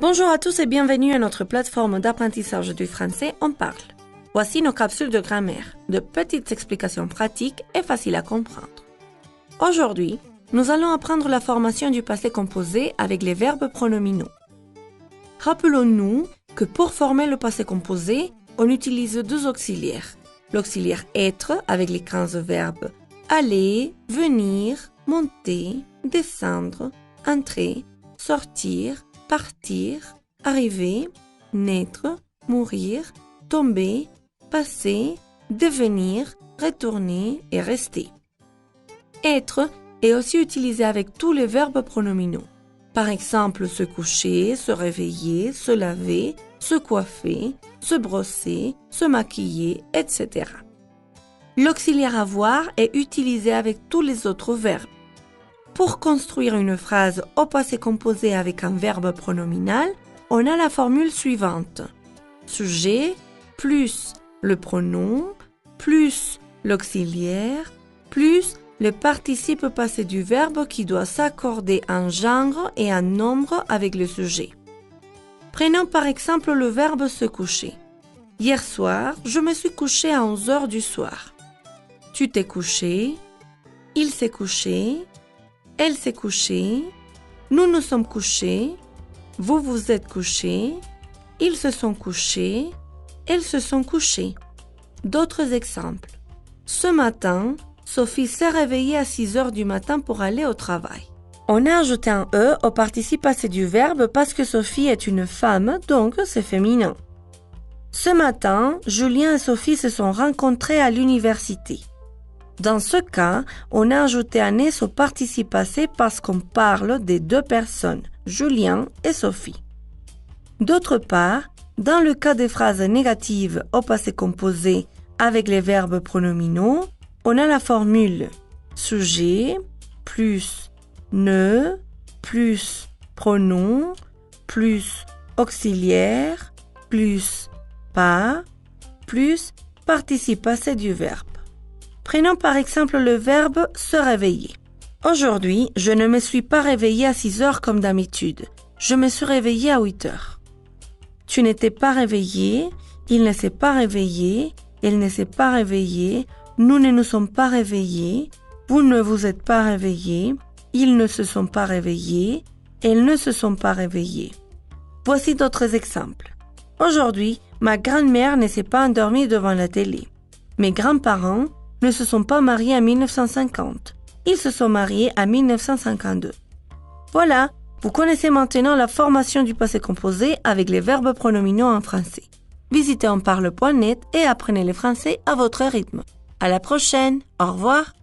Bonjour à tous et bienvenue à notre plateforme d'apprentissage du français On Parle. Voici nos capsules de grammaire, de petites explications pratiques et faciles à comprendre. Aujourd'hui, nous allons apprendre la formation du passé composé avec les verbes pronominaux. Rappelons-nous que pour former le passé composé, on utilise deux auxiliaires. L'auxiliaire être avec les 15 verbes aller, venir, monter, descendre, entrer, sortir, partir, arriver, naître, mourir, tomber, passer, devenir, retourner et rester. Être est aussi utilisé avec tous les verbes pronominaux. Par exemple, se coucher, se réveiller, se laver, se coiffer, se brosser, se maquiller, etc. L'auxiliaire avoir est utilisé avec tous les autres verbes. Pour construire une phrase au passé composé avec un verbe pronominal, on a la formule suivante. Sujet plus le pronom plus l'auxiliaire plus le participe passé du verbe qui doit s'accorder un genre et un nombre avec le sujet. Prenons par exemple le verbe se coucher. Hier soir, je me suis couché à 11 heures du soir. Tu t'es couché, il s'est couché, elle s'est couchée, nous nous sommes couchés, vous vous êtes couchés, ils se sont couchés, elles se sont couchées. D'autres exemples. Ce matin, Sophie s'est réveillée à 6 heures du matin pour aller au travail. On a ajouté un « e » au participe passé du verbe parce que Sophie est une femme, donc c'est féminin. Ce matin, Julien et Sophie se sont rencontrés à l'université. Dans ce cas, on a ajouté un « s » au participe passé parce qu'on parle des deux personnes, Julien et Sophie. D'autre part, dans le cas des phrases négatives au passé composé avec les verbes pronominaux, on a la formule sujet plus ne plus pronom plus auxiliaire plus pas plus participe passé du verbe. Prenons par exemple le verbe se réveiller. Aujourd'hui, je ne me suis pas réveillée à 6 heures comme d'habitude. Je me suis réveillée à 8 heures. Tu n'étais pas réveillé, il ne s'est pas réveillé, elle ne s'est pas réveillée, nous ne nous sommes pas réveillés, vous ne vous êtes pas réveillés, ils ne se sont pas réveillés, elles ne se sont pas réveillées. Voici d'autres exemples. Aujourd'hui, ma grand-mère ne s'est pas endormie devant la télé. Mes grands-parents ne se sont pas mariés en 1950. Ils se sont mariés en 1952. Voilà, vous connaissez maintenant la formation du passé composé avec les verbes pronominaux en français. Visitez onparle.net et apprenez le français à votre rythme. À la prochaine, au revoir.